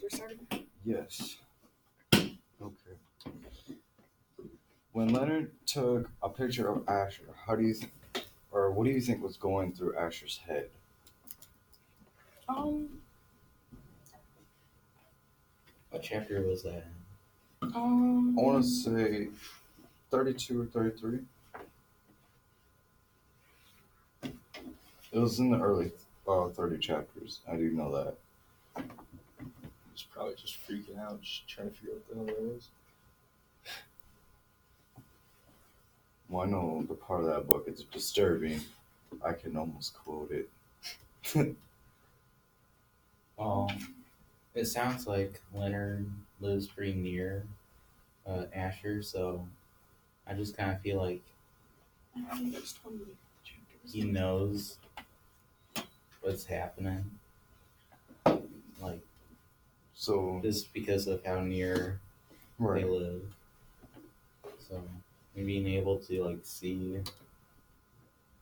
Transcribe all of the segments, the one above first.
you were starting? Yes. Okay. When Leonard took a picture of Asher, what do you think was going through Asher's head? What chapter was that? I want to say 32 or 33. It was in the early 30 chapters. I do know that. He's probably just freaking out, just trying to figure out what the hell that was. Well, I know the part of that book is disturbing. I can almost quote it. It sounds like Leonard lives pretty near Asher, so I just kind of feel like I think there's 20 chapters. he knows what's happening. Like, So just because of how near they live. So, and being able to, like, see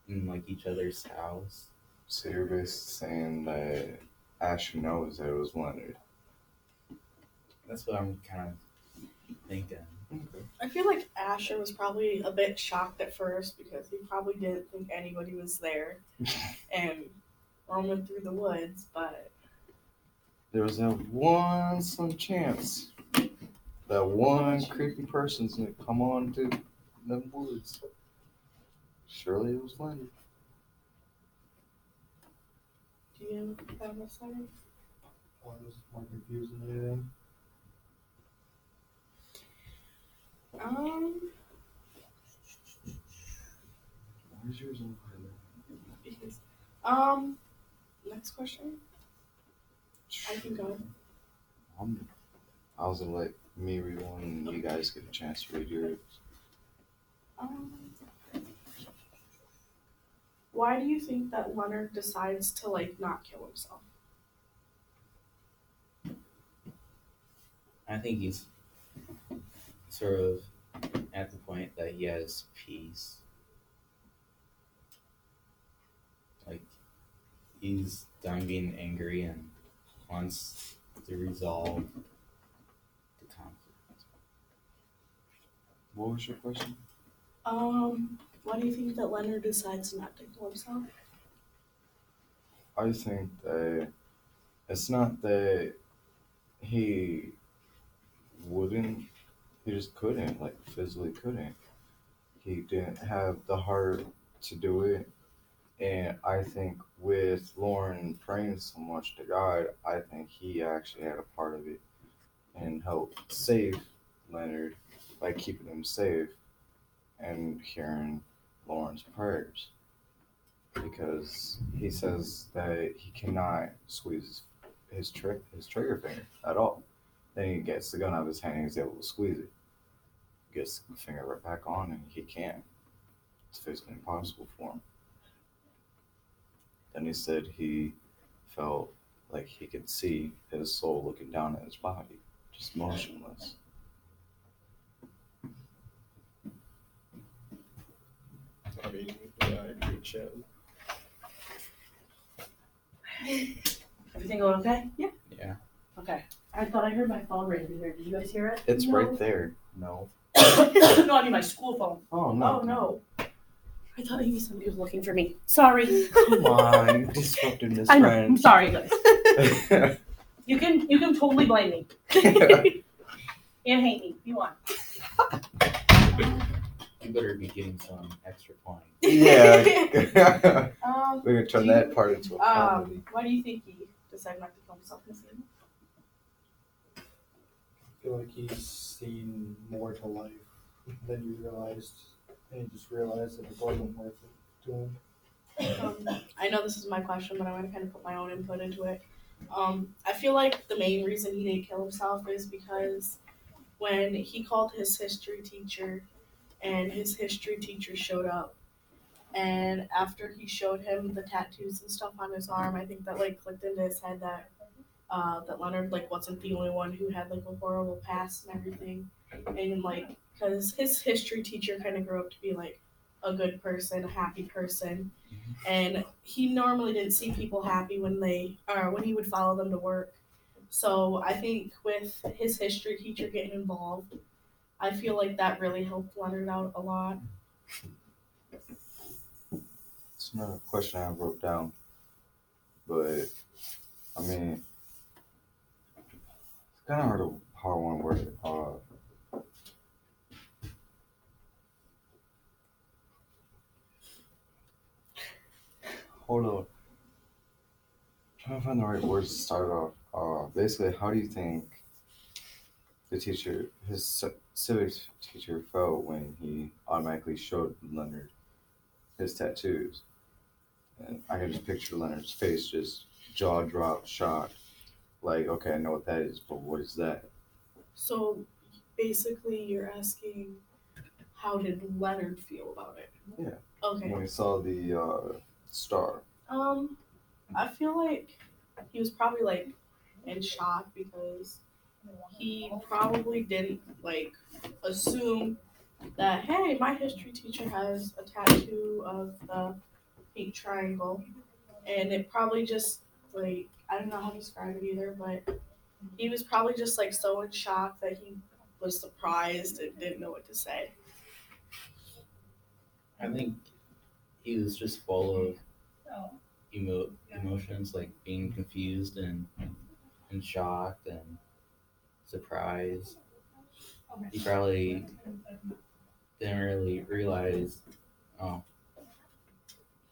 in, like, each other's house. So you're basically saying that Asher knows that it was Leonard. That's what I'm kind of thinking. Okay. I feel like Asher was probably a bit shocked at first because he probably didn't think anybody was there and roaming through the woods, but There was that one slim chance that one creepy person's gonna come on to the woods. Surely it was Leonard. do you have a second? I was more confused than anything. Why is yours on Because, next question. I can go. I was gonna let me read one and you guys get a chance to read yours. Why do you think that Leonard decides to not kill himself? I think he's sort of at the point that he has peace. Like, he's done being angry and wants to resolve the conflict. What was your question? Why do you think that Leonard decides not to kill himself? I think that it's not that he wouldn't, he just couldn't, like physically couldn't. He didn't have the heart to do it. And I think with Lauren praying so much to God, I think he actually had a part of it and helped save Leonard by keeping him safe and hearing Lauren's prayers. Because he says that he cannot squeeze his trigger finger at all. Then he gets the gun out of his hand and he's able to squeeze it. Gets the finger right back on and he can't. It's physically impossible for him. Then he said he felt like he could see his soul looking down at his body, just motionless. I mean, yeah, I agree, Chad. Everything going okay? Yeah. Yeah. Okay. I thought I heard my phone ringing here. Did you guys hear it? It's No. right there. No. No, I mean my school phone. Oh, no. Oh, no. I thought maybe somebody was looking for me. Sorry. Come on, you disrupted Miss I know. Friend. I'm sorry, guys. You can totally blame me. And hate me if you want. You better be getting some extra points. Yeah. We're going to turn do you- that part into a comedy. Why do you think he decided not to kill himself in the scene? I feel like he's seen more to life than you realized, and he just realized that it wasn't worth it to him. I know this is my question, but I want to kind of put my own input into it. I feel like the main reason he didn't kill himself is because when he called his history teacher and his history teacher showed up, and after he showed him the tattoos and stuff on his arm, I think that clicked into his head that that Leonard wasn't the only one who had a horrible past and everything, and because his history teacher kind of grew up to be a good person, a happy person, and he normally didn't see people happy when he would follow them to work, So I think with his history teacher getting involved, I feel like that really helped Leonard out a lot. It's not a question I wrote down, but I mean, it's kind of hard one word. Hold on. Trying to find the right words to start off. Basically, how do you think the teacher, his civics teacher, felt when he automatically showed Leonard his tattoos? And I can just picture Leonard's face, just jaw dropped, shocked. Like, okay, I know what that is, but what is that? So basically, you're asking how did Leonard feel about it? Yeah. Okay. When he saw the star. I feel like he was probably like in shock because he probably didn't like assume that hey, my history teacher has a tattoo of the pink triangle, and it probably just like I don't know how to describe it either, but he was probably just like so in shock that he was surprised and didn't know what to say. I think he was just full of emotions, like being confused and shocked and surprised. He probably didn't really realize, oh,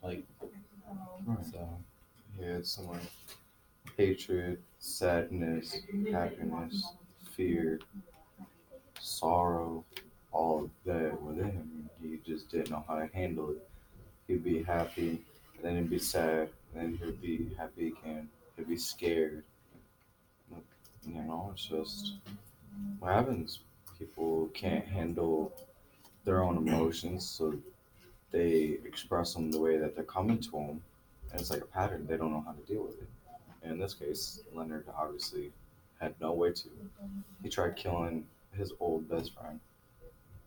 like, Right. so. He had some like hatred, sadness, happiness, fear, sorrow, all of that within him. He just didn't know how to handle it. He'd be happy, and then he'd be sad, and then he'd be happy again. He'd be scared. It's just what happens. People can't handle their own emotions, so they express them the way that they're coming to them, and it's like a pattern. They don't know how to deal with it. And in this case, Leonard obviously had no way to. He tried killing his old best friend.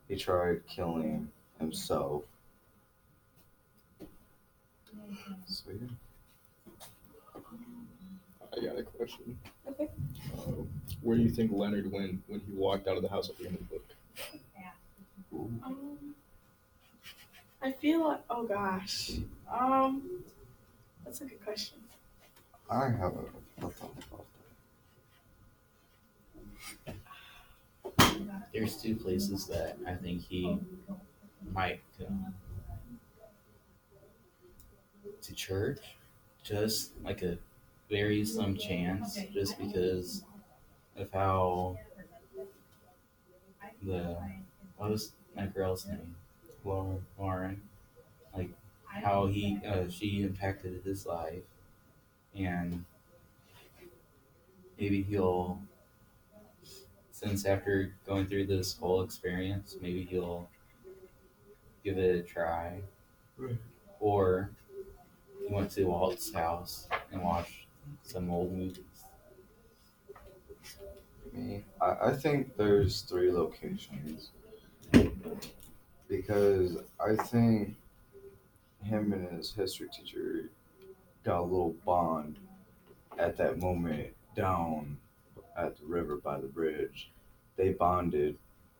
He tried killing himself. So yeah. I got a question. Okay. Where do you think Leonard went when he walked out of the house at the end of the book? I feel like oh gosh, that's a good question. I have a thought about There's two places that I think he might go. To church, just like a very slim chance, just because of how what was that girl's name? Lauren. Like how she impacted his life, and maybe he'll, since after going through this whole experience, maybe he'll give it a try. Right. Or he went to Walt's house and watched some old movies. me. I think there's 3 locations because I think him and his history teacher got a little bond at that moment down at the river by the bridge. They bonded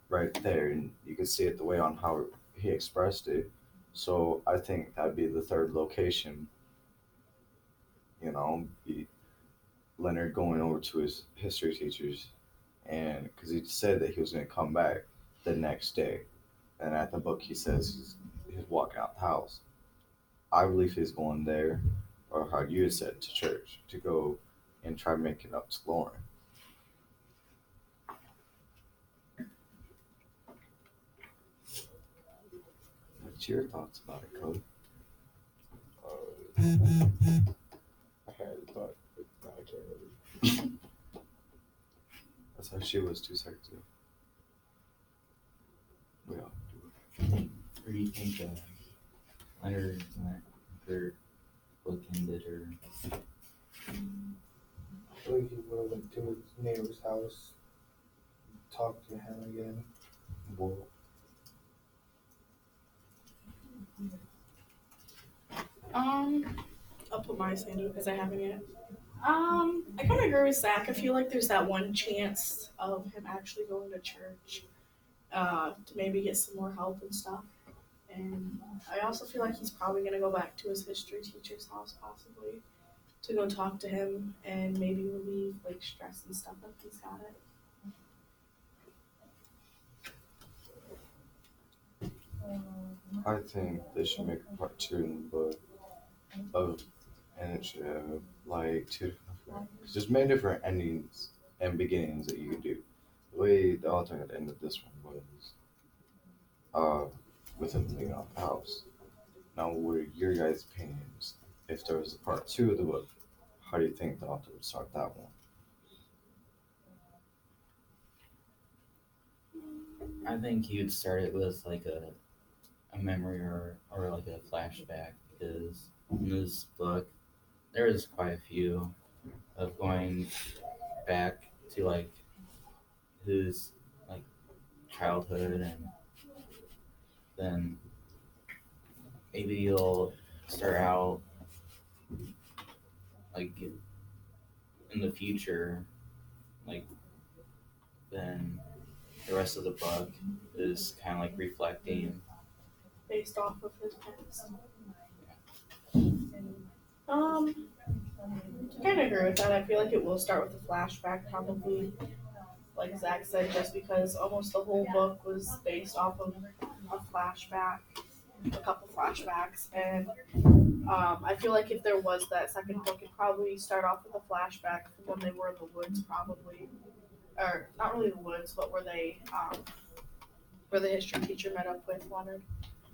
right there, and you can see it the way on how he expressed it. So I think that'd be the 3rd location. Be Leonard going over to his history teachers, and because he said that he was going to come back the next day, and at the book he says he's walking out the house. I believe he's going there, or how you said, to church to go and try making up to Lauren. What's your thoughts about it, Cody? I had a thought, but now I can't really. That's how she was 2 seconds ago. We all do it. Or do you think Leonard went for book ended, or I feel like he would have went to his neighbor's house, talked to him again. Well, I'll put my sandy because I haven't yet. I kind of agree with Zach. I feel like there's that one chance of him actually going to church, to maybe get some more help and stuff. And I also feel like he's probably gonna go back to his history teacher's house possibly to go talk to him and maybe relieve like stress and stuff if he's got it. I think they should make a part two in the book of, and it should have like two different, just many different endings and beginnings that you could do. The way the author had ended this one was with him leaving out the house. Now, what are your guys' opinions? If there was a part two of the book, how do you think the author would start that one? I think he would start it with like a memory or like a flashback because in this book there is quite a few of going back to like his like childhood and then maybe you'll start out like in the future like then the rest of the book is kind of like reflecting. Based off of his past. I kind of agree with that. I feel like it will start with a flashback, probably, like Zach said, just because almost the whole book was based off of a flashback, a couple flashbacks, and I feel like if there was that second book, it'd probably start off with a flashback from when they were in the woods, probably, or not really the woods, but where the history teacher met up with Leonard.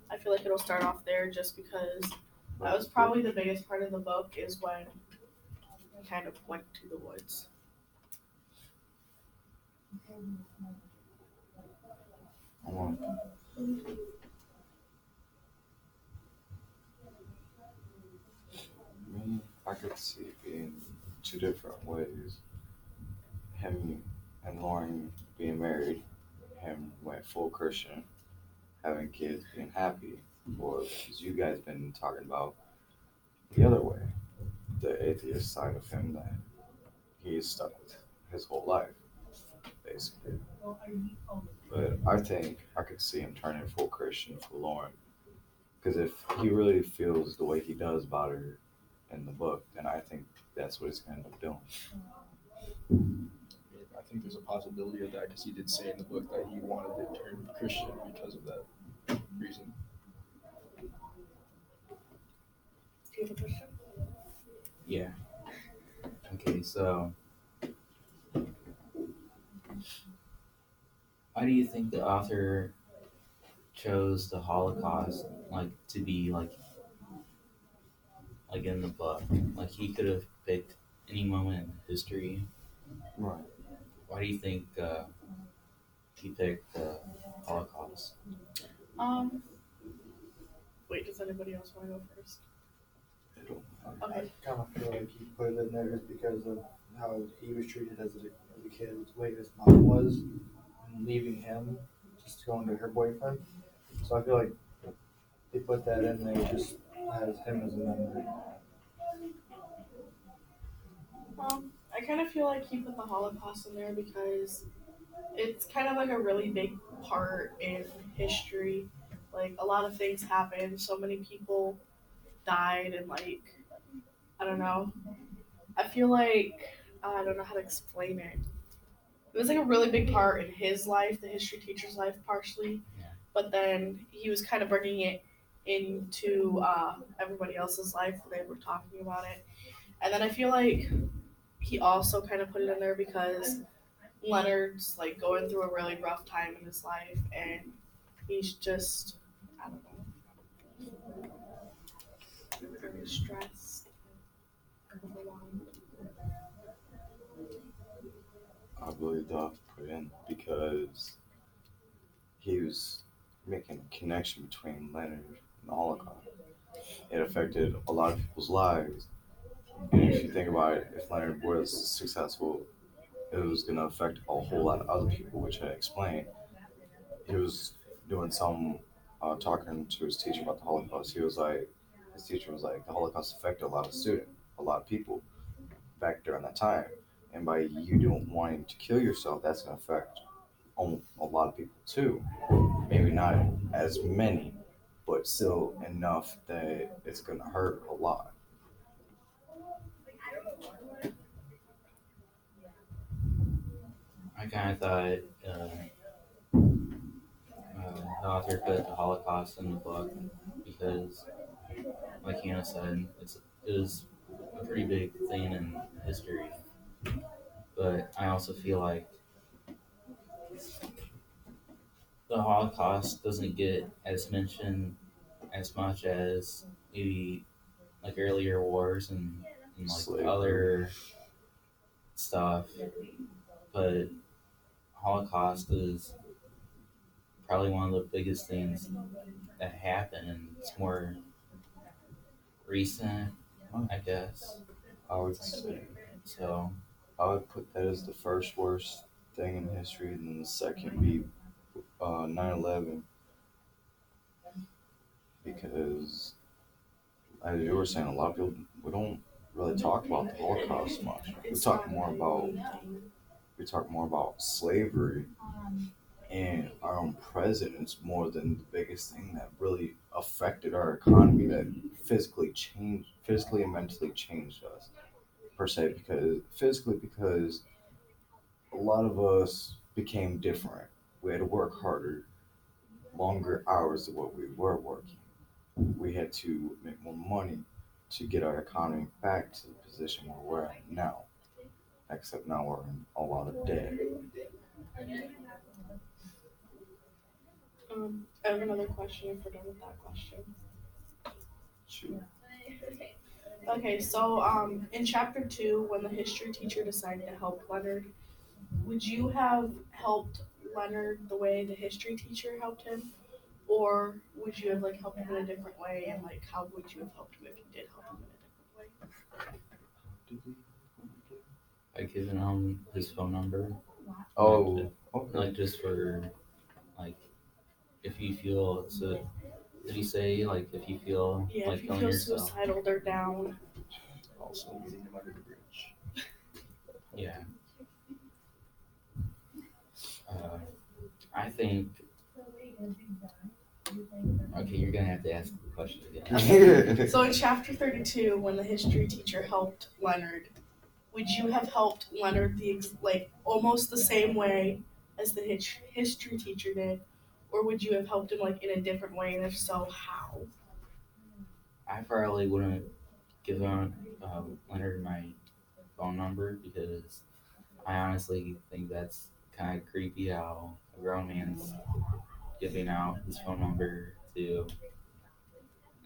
I feel like it'll start off there just because that was probably the biggest part of the book is when he kind of went to the woods. Me, I could see it being two different ways. Him and Lauren being married, him went full Christian, having kids, being happy, or as you guys been talking about, the other way, the atheist side of him that he's stuck with his whole life, basically. But I think I could see him turning full Christian for Lauren. Because if he really feels the way he does about her in the book, then I think that's what he's going to end up doing. I think there's a possibility of that because he did say in the book that he wanted to turn Christian because of that reason. Do you have a question? Yeah. Okay, so why do you think the author chose the Holocaust like to be like in the book? Like he could have picked any moment in history. Right. Why do you think he picked the Holocaust? Wait, does anybody else want to go first? I kind of feel like he put it in there just because of how he was treated as a kid, the way his mom was, and leaving him, just going to her boyfriend. So I feel like they put that in there just as him as a memory. I kind of feel like he put the Holocaust in there because it's kind of like a really big part in history. Like a lot of things happened, so many people died, and like I don't know. I feel like I don't know how to explain it. It was like a really big part in his life, the history teacher's life, partially, but then he was kind of bringing it into everybody else's life when they were talking about it. And then I feel like he also kind of put it in there because Leonard's like going through a really rough time in his life, and he's just I don't know, very stressed, overwhelmed. I believe the author put in because he was making a connection between Leonard and the Holocaust. It affected a lot of people's lives. And if you think about it, if Leonard was successful, it was going to affect a whole lot of other people, which I explained. He was doing some talking to his teacher about the Holocaust. His teacher was like, the Holocaust affected a lot of students, a lot of people. back during that time. And by you don't wanting to kill yourself, that's going to affect a lot of people too. Maybe not as many, but still enough that it's going to hurt a lot. I kind of thought the author put the Holocaust in the book because, like Hannah said, it was a pretty big thing in history. But I also feel like the Holocaust doesn't get as mentioned as much as maybe like earlier wars and like Slavery. other stuff. But Holocaust is probably one of the biggest things that happened, and it's more recent, I guess. I would say, So I would put that as the first worst thing in history, and then the second be 9/11, because as you were saying, a lot of people, we don't really talk about the Holocaust much. We talk more about slavery and our own presidents more than the biggest thing that really affected our economy, that physically and mentally changed us per se. Because a lot of us became different. We had to work harder, longer hours than what we were working. We had to make more money to get our economy back to the position where we're at now. Except now we're in a lot of debt. I have another question if we're done with that question. Shoot. Okay, so in chapter 2, when the history teacher decided to help Leonard, would you have helped Leonard the way the history teacher helped him? Or would you have like helped him in a different way, and like how would you have helped him if you did help him in a different way? I given him his phone number, Oh, okay. like just for like if you feel so. Did he say like if you feel Yeah, like if you killing feel yourself? suicidal, they're down. Also leading him under the bridge. Yeah. Uh, I think. Okay, you're gonna have to ask the question again. So in chapter 32, when the history teacher helped Leonard, would you have helped Leonard like almost the same way as the history teacher did, or would you have helped him like in a different way, and if so, how? I probably wouldn't give on Leonard my phone number because I honestly think that's kind of creepy how a grown man's giving out his phone number to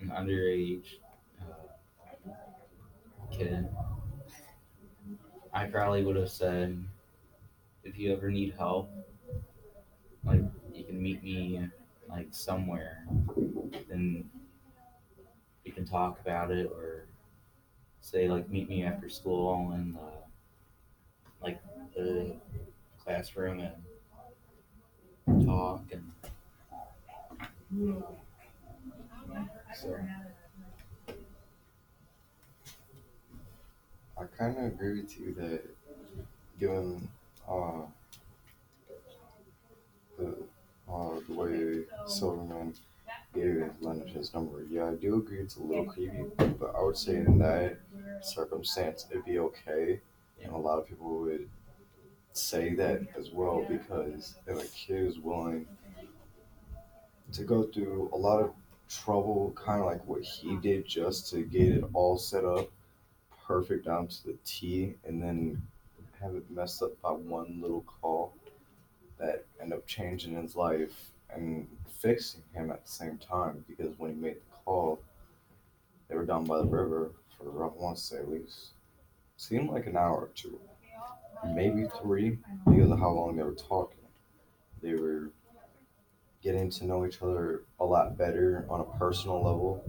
an underage kid. I probably would have said, if you ever need help, like you can meet me like somewhere, then we can talk about it, or say like meet me after school in like the classroom and talk and So I kind of agree with you that given uh, the way Silverman gave Leonard his number, yeah, I do agree it's a little creepy, but I would say in that circumstance it'd be okay, and a lot of people would say that as well, because if a kid is willing to go through a lot of trouble, kind of like what he did, just to get it all set up perfect down to the T, and then have it messed up by one little call that end up changing his life and fixing him at the same time. Because when he made the call, they were down by the river for, I want to say, at least seemed like an hour or two, maybe 3, because of how long they were talking. They were getting to know each other a lot better on a personal level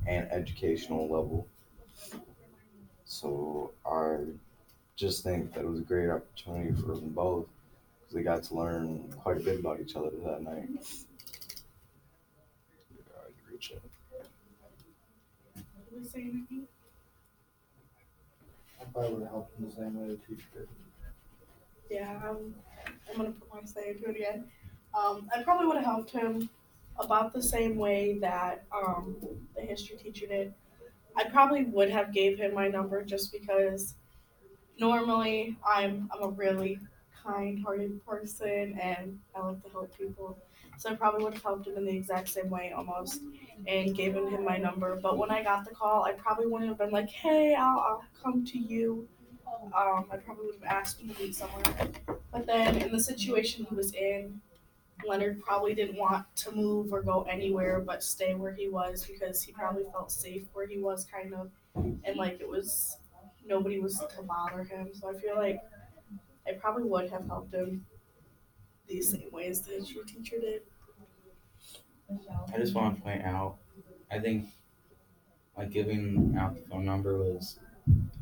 and educational level. So I just think that it was a great opportunity for them both, because they got to learn quite a bit about each other that night. Yeah, I agree with you. Did we say anything? I probably would have helped him the same way the teacher did. Yeah, I'm gonna put my say into it again. I probably would have helped him about the same way that the history teacher did. I probably would have gave him my number just because normally I'm a really kind-hearted person and I like to help people. So I probably would have helped him in the exact same way almost and given him my number. But when I got the call, I probably wouldn't have been like, "Hey, I'll come to you." I probably would have asked him to meet somewhere. But then in the situation he was in, Leonard probably didn't want to move or go anywhere but stay where he was because he probably felt safe where he was kind of and like it was nobody was to bother him. So I feel like I probably would have helped him the same way as the history teacher did. I just want to point out, I think like giving out the phone number was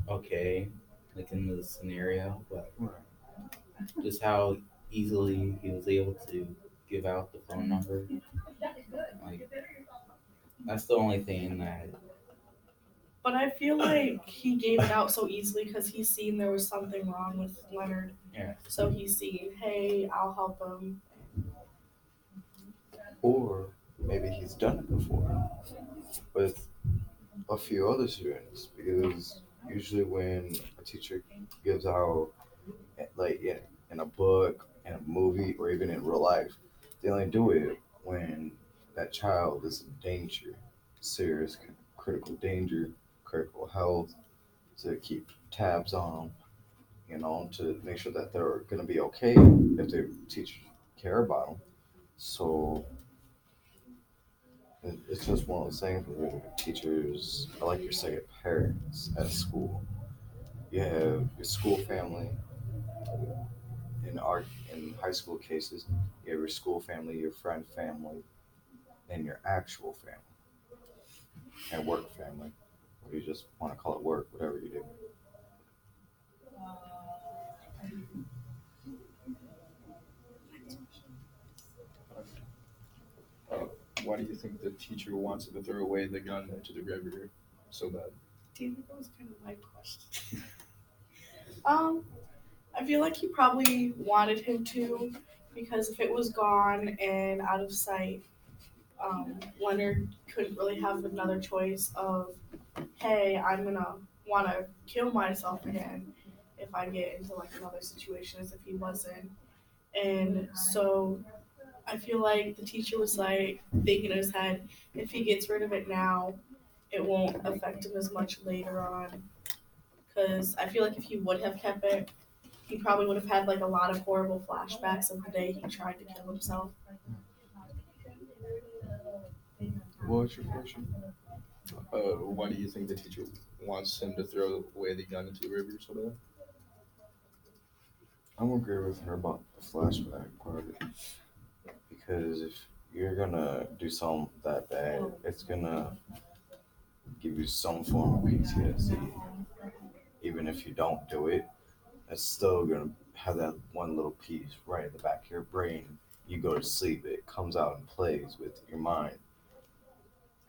okay, like in this scenario, but just how easily he was able to give out the phone number, like that's the only thing that But I feel like he gave it out so easily because he's seen there was something wrong with Leonard. yeah. So he's seen, hey, I'll help him. Or maybe he's done it before with a few other students, because usually when a teacher gives out, like in a book, in a movie, or even in real life, they only do it when that child is in danger, serious critical danger, critical health, to keep tabs on them, to make sure that they're going to be okay if their teachers care about them. So it's just one of those things where teachers, I like your say, parents at school. You have your school family. In high school cases, you have your school family, your friend family, and your actual family and work family, or you just want to call it work, whatever you do. Uh, why do you think the teacher wants him to throw away the gun into the river so bad? Do you think that was kind of my question? I feel like he probably wanted him to because if it was gone and out of sight, Leonard couldn't really have another choice of, hey, I'm gonna want to kill myself again if I get into like another situation as if he wasn't. And so I feel like the teacher was like thinking in his head, if he gets rid of it now, it won't affect him as much later on. Because I feel like if he would have kept it, he probably would have had like a lot of horrible flashbacks of the day he tried to kill himself. What's your question? Why do you think the teacher wants him to throw away the gun into the river so bad? I'm agree with her about the flashback part, because if you're gonna do something that bad, it's gonna give you some form of PTSD. Even if you don't do it, it's still gonna have that one little piece right in the back of your brain. You go to sleep, it comes out and plays with your mind,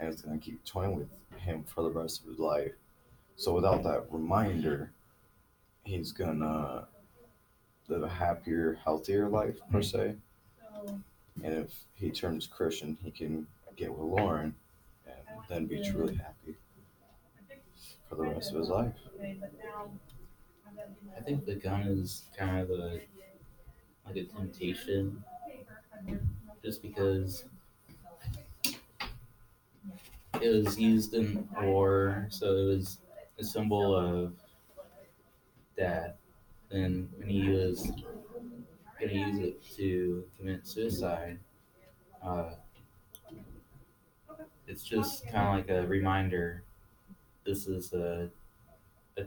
and it's gonna keep toying with him for the rest of his life. So without that reminder, he's gonna live a happier, healthier life per se. And if he turns Christian, he can get with Lauren and then be truly happy for the rest of his life. I think the gun is kind of like a temptation, just because it was used in war, so it was a symbol of death. And when he was gonna use it to commit suicide, uh, it's just kind of like a reminder. This is a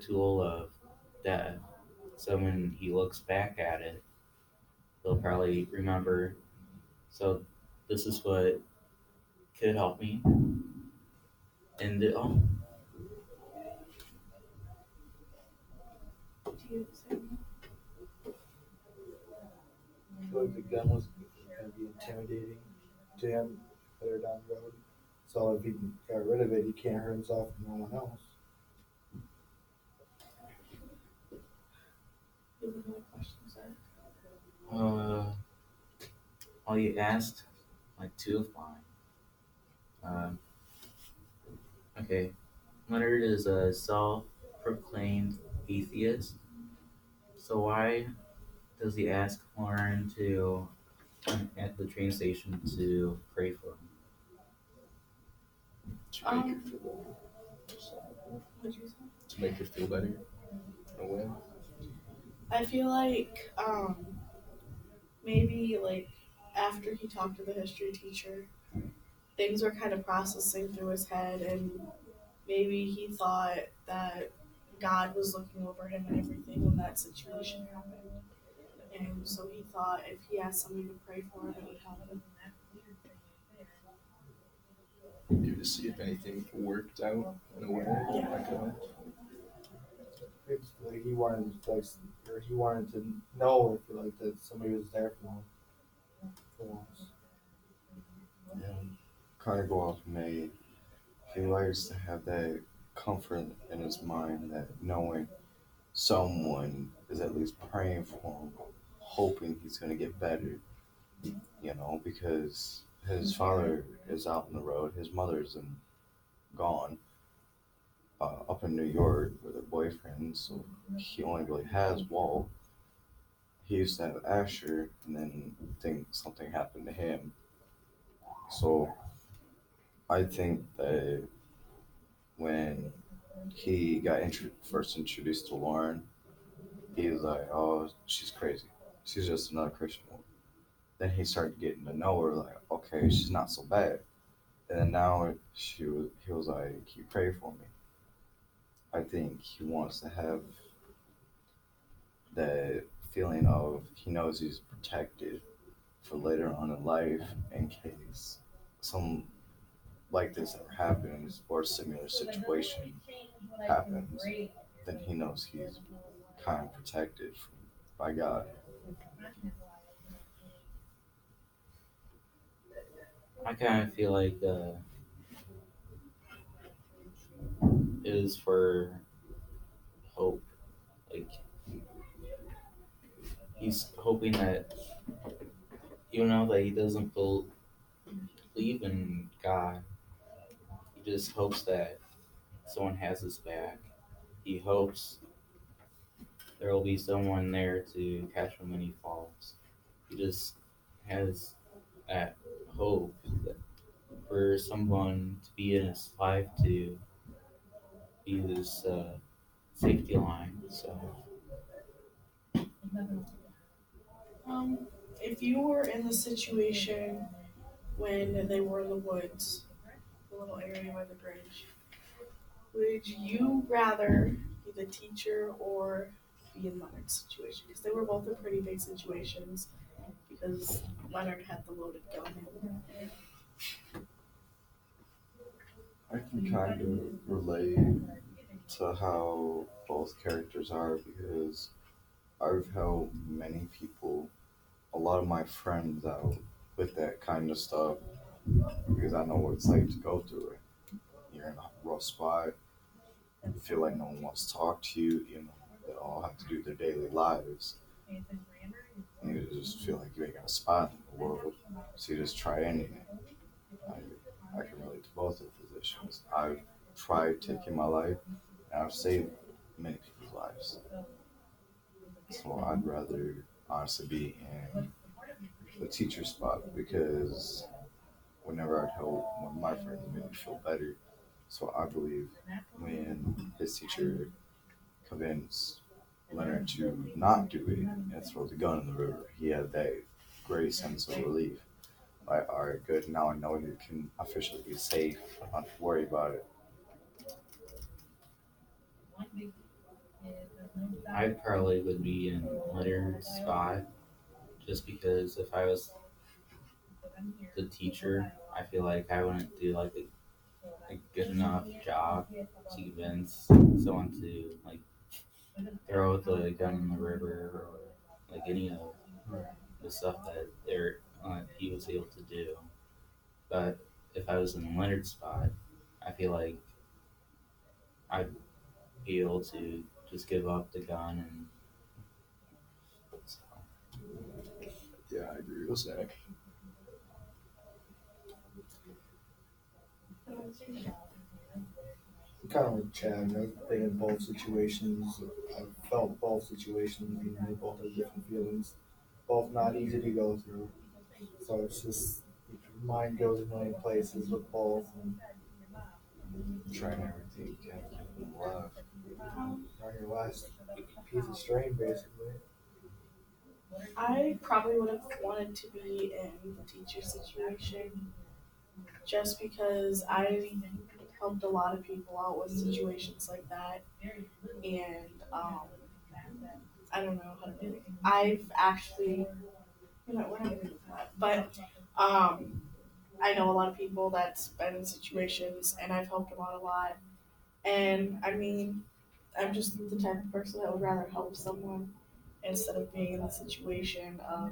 tool of death. So when he looks back at it, he'll probably remember. So this is what could help me end it all. I feel like the gun was going to be intimidating to him later down the road. So if he got rid of it, he can't hurt himself and no one else. Uh, well, you asked like two of mine. Okay, Leonard is a self-proclaimed atheist. So why does he ask Lauren to at the train station to pray for him? To make her feel better. What'd you say? To make her feel better. In a way. I feel like maybe like after he talked to the history teacher, things were kind of processing through his head, and maybe he thought that God was looking over him and everything when that situation happened. And so he thought if he asked somebody to pray for him, it would help him. Do to see if anything worked out in a way. Yeah. Like It's like he wanted to or he wanted to know if like that somebody was there for him. For once. Yeah, kind of go off May. He likes to have that comfort in his mind that knowing someone is at least praying for him, hoping he's going to get better, because his father is out on the road, his mother's gone, up in New York with her boyfriend, so he only really has Walt. He used to have Asher, and then think something happened to him. So I think that when he got first introduced to Lauren, he was like, "Oh, she's crazy. She's just another Christian woman." Then he started getting to know her, like, "Okay, she's not so bad." And then now he was like, "You pray for me." I think he wants to have that feeling of he knows he's protected for later on in life in case some like this ever happens or a similar situation happens. Then he knows he's kind of protected by God. I kind of feel like it is for hope. Like he's hoping that even though that he doesn't believe in God, he just hopes that someone has his back. He hopes there will be someone there to catch him when he falls. He just has that hope that for someone to be in his life to be this safety line. So If you were in the situation when they were in the woods, the little area by the bridge, would you rather be the teacher or be in Leonard's situation? Because they were both in pretty big situations because Leonard had the loaded gun. I can kind of relate to how both characters are because I've helped many people, a lot of my friends out with that kind of stuff because I know what it's like to go through it. You're in a rough spot, you feel like no one wants to talk to you, they all have to do their daily lives. And you just feel like you ain't got a spot in the world, so you just try anything. I can relate to both of the positions. I've tried taking my life, and I've saved many people's lives. So I'd rather honestly be in the teacher spot because whenever I'd help one of my friends, it made me feel better. So I believe when his teacher convinced Leonard to not do it and throw the gun in the river, he had that great sense of relief. Like, all right, good. Now I know you can officially be safe. I don't have to worry about it. I probably would be in Leonard's spot just because if I was the teacher, I feel like I wouldn't do like a good enough job to convince someone to like throw the gun in the river or like any of the stuff that he was able to do. But if I was in Leonard's spot, I feel like I'd be able to just give up the gun and so. Yeah, I agree with Zach. Kind of like Chad. I've been in both situations. I've felt both situations, and they both have different feelings. Both not easy to go through. So it's just your mind goes a million places with both, and Trying everything you can to keep them alive. on your last piece of string, basically. I probably would have wanted to be in the teacher situation just because I helped a lot of people out with situations like that. And I don't know how to do it. I've actually, we're not gonna do that. But I know a lot of people that's been in situations and I've helped them out a lot. And I mean, I'm just the type of person that would rather help someone instead of being in the situation of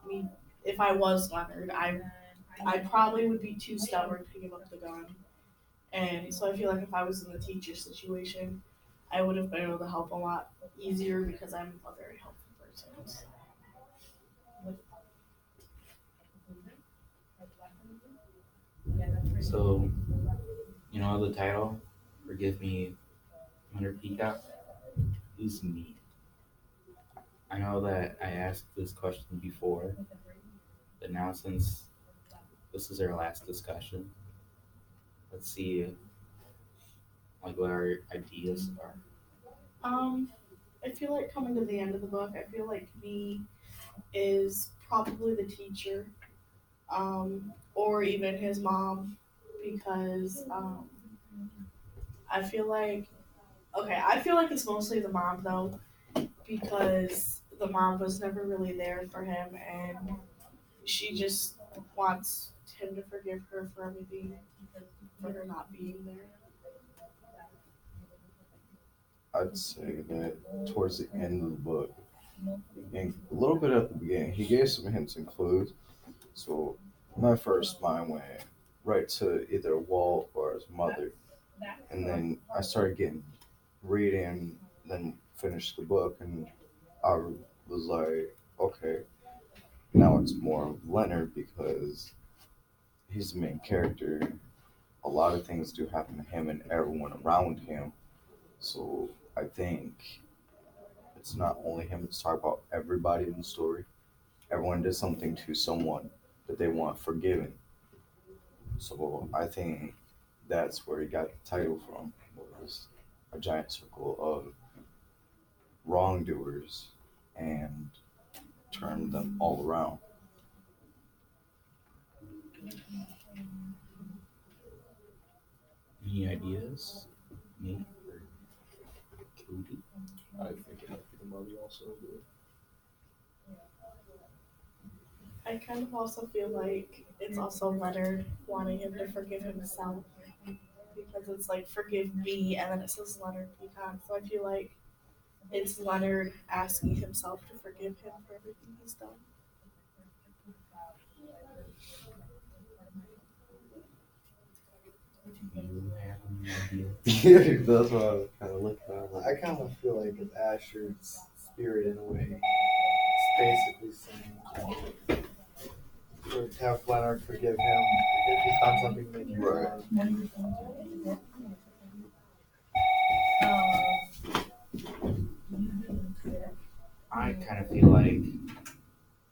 me. If I was Leonard, I probably would be too stubborn to give up the gun. And so I feel like if I was in the teacher situation, I would have been able to help a lot easier because I'm a very helpful person. So, you know the title, Forgive Me, under Peacock? Who's me? I know that I asked this question before, but now since this is our last discussion, let's see like what our ideas are. I feel like coming to the end of the book, I feel like me is probably the teacher, or even his mom, because I feel like I feel like it's mostly the mom though, because the mom was never really there for him, and she just wants him to forgive her for everything, for her not being there. I'd say that towards the end of the book, and a little bit at the beginning, he gave some hints and clues. So my first mind went right to either Walt or his mother, and then I started getting reading, then finished the book, and I was like, okay, now it's more of Leonard because he's the main character. A lot of things do happen to him and everyone around him. So I think it's not only him, it's talk about everybody in the story. Everyone did something to someone that they want forgiven. So I think that's where he got the title from, was a giant circle of wrongdoers and turned them all around. Any ideas? Me or Cody? I think it might be the mother also. But I kind of also feel like it's also Leonard wanting him to forgive himself because it's like forgive me and then it says Leonard Peacock. So I feel like it's Leonard asking himself to forgive him for everything he's done. Do you have any ideas? That's what I was kind of looking at. I kind of feel like it's Asher's spirit in a way. It's basically saying to have Leonard forgive him if he's done something that you Right. I kind of feel like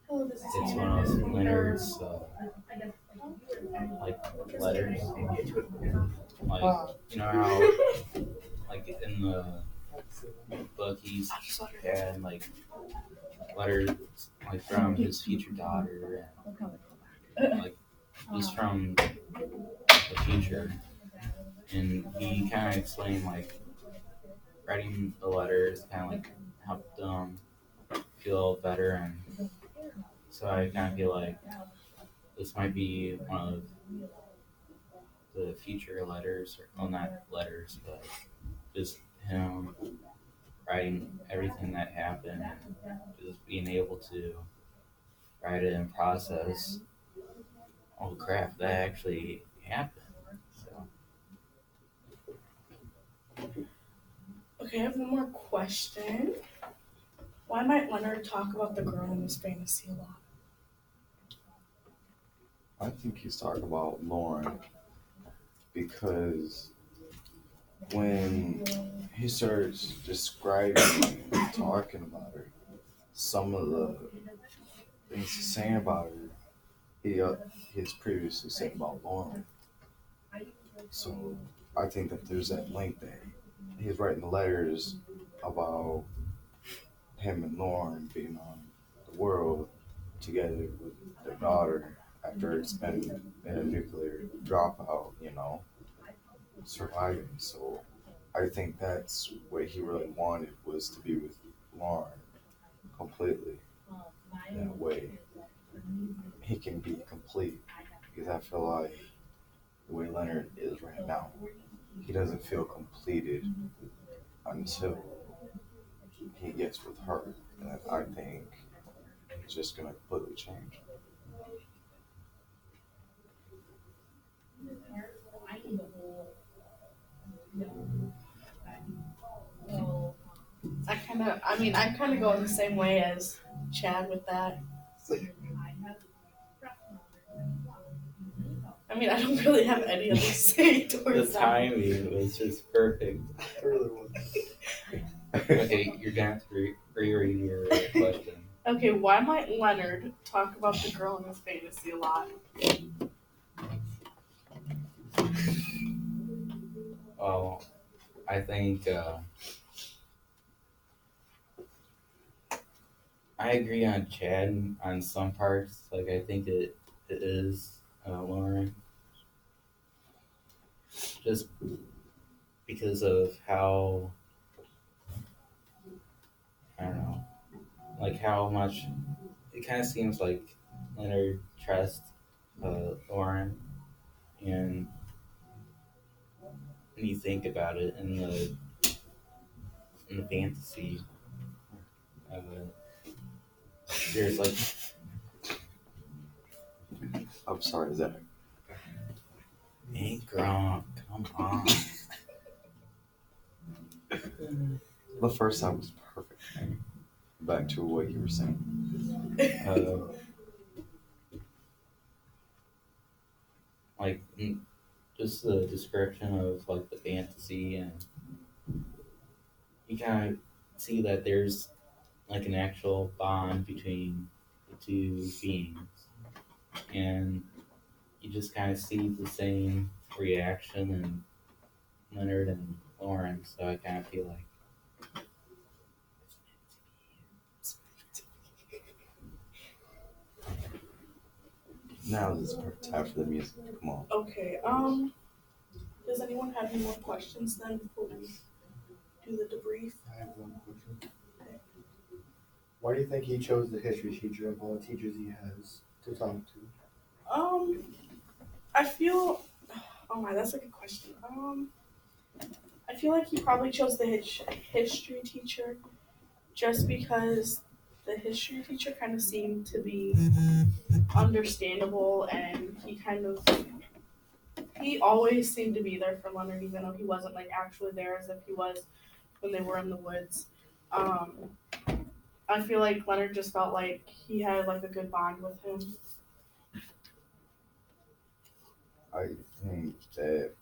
Hello, this is it's Hannah. one of those Leonard's like letters. Like you know how like in the book he's had like letters like from his future daughter and like he's from the future and he kind of explained like writing the letters kind of like helped feel better and so I kind of feel like this might be one of the future letters or well not letters but just him writing everything that happened and just being able to write it and process oh crap that actually happened so Okay, I have one more question. Why might Leonard talk about the girl in his fantasy a lot? I think he's talking about Lauren because when he starts describing and talking about her, some of the things he's saying about her, he's previously said about Lauren. So I think that there's that link that he's writing the letters about him and Lauren being on the world together with their daughter after it's been in a nuclear dropout, surviving. So I think that's what he really wanted was to be with Lauren completely. That way he can be complete because I feel like the way Leonard is right now, he doesn't feel completed until he gets with her. And I think it's just gonna completely change. I kind of go in the same way as Chad with that. I don't really have any other say The towards that. timing was just perfect. It really was. Okay, you're gonna have to reread your question. Okay, why might Leonard talk about the girl in his fantasy a lot? Oh, I think I agree on Chad on some parts. Like I think it is Lauren, just because of how I don't know, like how much it kind of seems like Leonard trusts Lauren, and when you think about it in the fantasy, uh, there's like I'm sorry, Zach. hey Gronk, come on. The first time was perfect. Back to what you were saying. Like just the description of like the fantasy, and you kind of see that there's like an actual bond between the two beings, and you just kind of see the same reaction in Leonard and Lauren. So I kind of feel like Now this is time for the music. Come on. Okay, does anyone have any more questions then before we do the debrief? I have one question. Why do you think he chose the history teacher of all the teachers he has to talk to? I feel, oh my, that's a good question. I feel like he probably chose the history teacher just because the history teacher kind of seemed to be understandable, and he always seemed to be there for Leonard, even though he wasn't like actually there as if he was when they were in the woods. I feel like Leonard just felt like he had like a good bond with him. I think that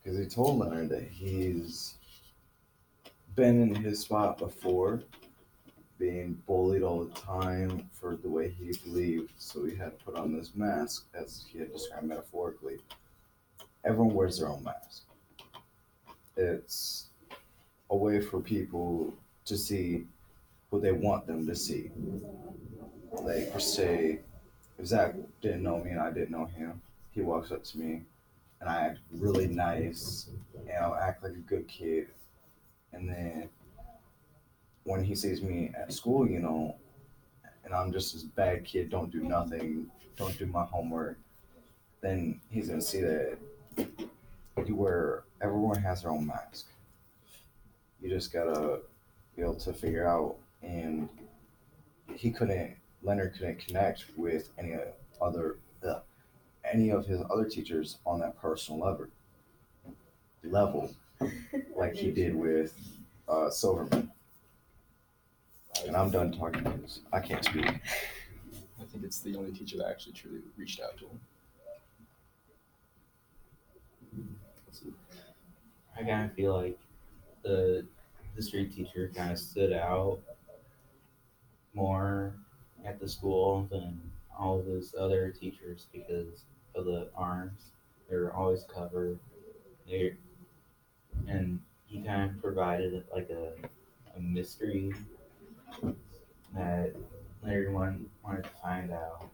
because he told Leonard that he's been in his spot before, being bullied all the time for the way he believed, so he had to put on this mask, as he had described metaphorically. Everyone wears their own mask. It's a way for people to see who they want them to see. Like, per se, if Zach didn't know me and I didn't know him, he walks up to me and I act really nice and I'll act like a good kid. And then when he sees me at school, and I'm just this bad kid, don't do nothing, don't do my homework, then he's gonna see that everyone has their own mask. You just gotta be able to figure out, and Leonard couldn't connect with any of his other teachers on that personal level like he did with Silverman. And I'm done talking because I can't speak. I think it's the only teacher that actually truly reached out to him. I kind of feel like the history teacher kind of stood out more at the school than all of his other teachers because of the arms. They were always covered. They and he kind of provided like a mystery that everyone wanted to find out,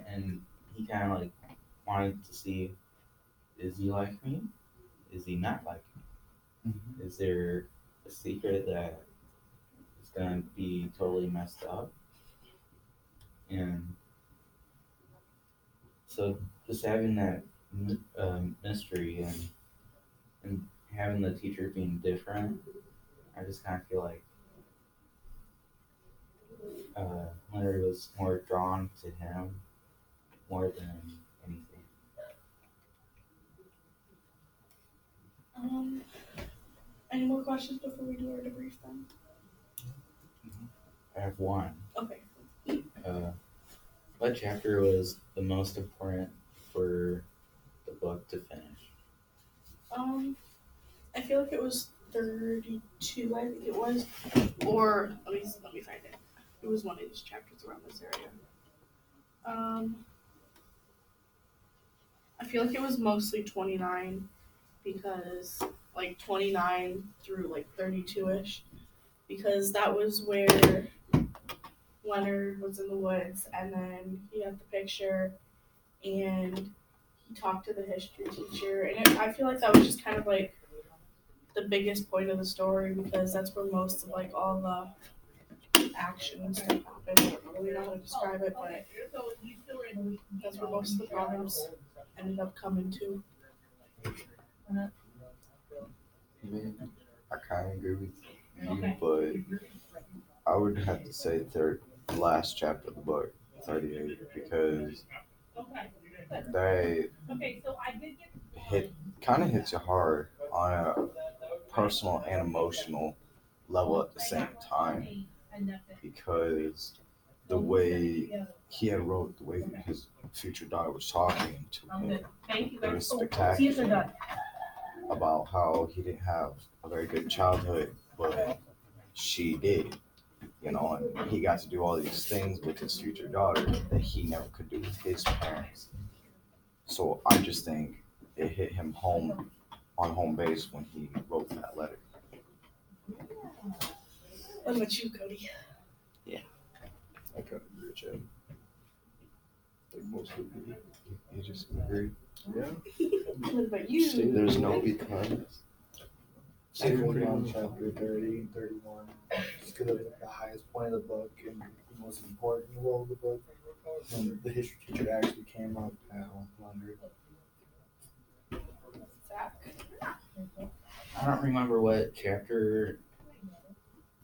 and he kind of like wanted to see, is he like me? Is he not like me? Is there a secret that is gonna be totally messed up? And so just having that mystery and having the teacher being different, I just kind of feel like Leonard was more drawn to him more than anything. Any more questions before we do our debrief then? I have one. Okay. What chapter was the most important for the book to finish? I feel like it was 32, I think it was. Or let me find it. It was one of these chapters around this area. I feel like it was mostly 29 because like 29 through like 32ish because that was where Leonard was in the woods and then he had the picture and he talked to the history teacher and I feel like that was just kind of like the biggest point of the story because that's where most of like all the action and stuff happened. I don't really know how to describe it, but that's where most of the problems ended up coming to. I kind of agree with you, but I would have to say last chapter of the book, 38, because they hits you hard on a personal and emotional level at the same time because the way he had wrote, the way his future daughter was talking to him, it was spectacular about how he didn't have a very good childhood, but she did, and he got to do all these things with his future daughter that he never could do with his parents. So I just think it hit him home on home base when he wrote that letter. What about you, Cody? I kind of agree with you. Like most of you. You just agree? Yeah. What about you? See, there's no because. Same one on chapter 30 and 31. Just because of the highest point of the book and the most important role of the book. And the history teacher actually came up and wondered. Zach. I don't remember what chapter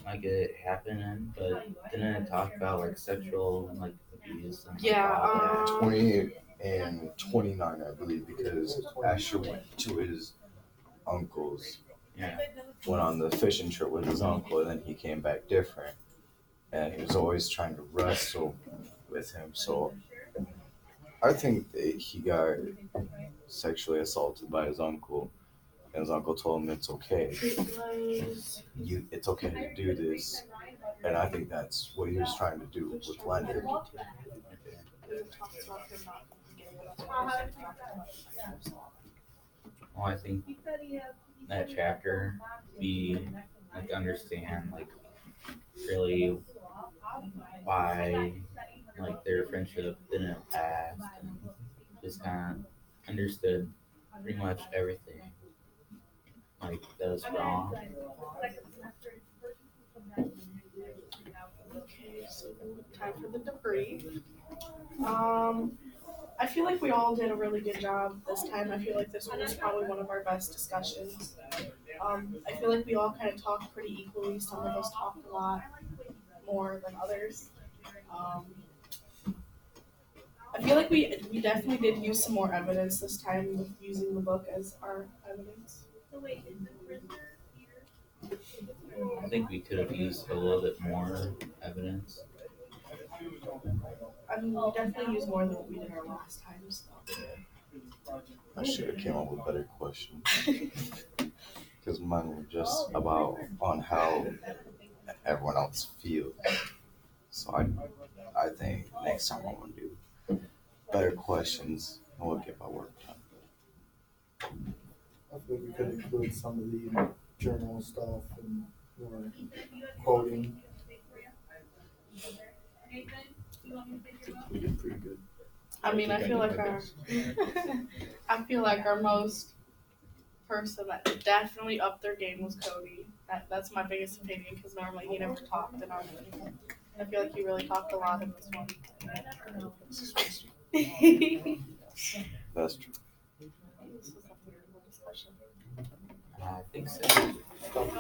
like it happened in, but didn't it talk about like sexual like abuse and like, all that? 28 and 29, I believe, because Asher went to his uncle's, Yeah. went on the fishing trip with his uncle, and then he came back different. And he was always trying to wrestle with him. So I think that he got sexually assaulted by his uncle. And his uncle told him it's okay. It's okay to do this. And I think that's what he was trying to do with Leonard. Well, I think that chapter we like understand like really why like their friendship didn't last and just kind of understood pretty much everything like that was wrong. Okay, so time for the debrief. I feel like we all did a really good job this time. I feel like this was probably one of our best discussions. I feel like we all kind of talked pretty equally. Some of us talked a lot more than others. I feel like we definitely did use some more evidence this time with using the book as our evidence. I think we could have used a little bit more evidence. I mean, we definitely use more than what we did our last time, so. I should have came up with better questions. Because mine were just about on how everyone else feels. So I think next time I'm gonna do better questions and we'll get my work done. I feel we could include some of the journal stuff and more quoting. We did pretty good. I mean, I think feel did like my our, best. I feel like our most person that definitely upped their game was Cody. That's my biggest opinion because normally he never talked in our meeting. I feel like he really talked a lot in this one. That's true. This was a beautiful discussion. Yeah, I think so. Stuff